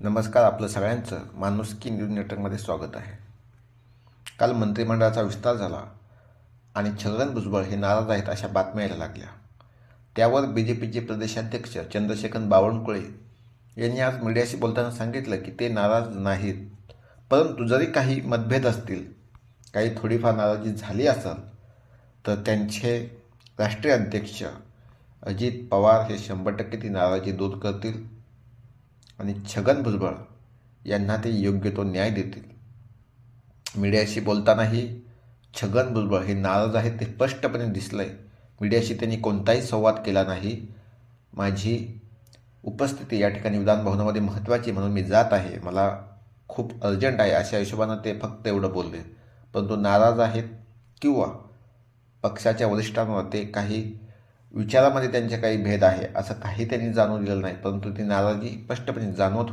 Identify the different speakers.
Speaker 1: नमस्कार. आपलं सगळ्यांचं माणुसकी न्यूज नेटवर्कमध्ये स्वागत आहे. काल मंत्रिमंडळाचा विस्तार झाला आणि छगन भुजबळ हे नाराज आहेत अशा बातम्या यायला लागल्या. त्यावर BJPचे प्रदेशाध्यक्ष चंद्रशेखर बावनकुळे यांनी आज मीडियाशी बोलताना सांगितलं की ते नाराज नाहीत, परंतु जरी काही मतभेद असतील, काही थोडीफार नाराजी झाली असेल तर त्यांचे राष्ट्रीय अध्यक्ष अजित पवार हे 100% ती नाराजी दूर करतील आणि छगन भुजबळ यांना ते योग्य तो न्याय देतील. मीडियाशी बोलतानाही छगन भुजबळ हे नाराज आहेत ते स्पष्टपणे दिसलंय. मीडियाशी त्यांनी कोणताही संवाद केला नाही. माझी उपस्थिती या ठिकाणी विधानभवनामध्ये महत्त्वाची म्हणून मी जात आहे, मला खूप अर्जंट आहे अशा हिशोबानं ते फक्त एवढं बोलले. परंतु नाराज आहेत किंवा पक्षाच्या वरिष्ठांवर ते काही विचारामध्ये त्यांचे काही भेद आहे असं काही त्यांनी जाणून दिलेलं नाही, परंतु ती नाराजी स्पष्टपणे जाणवत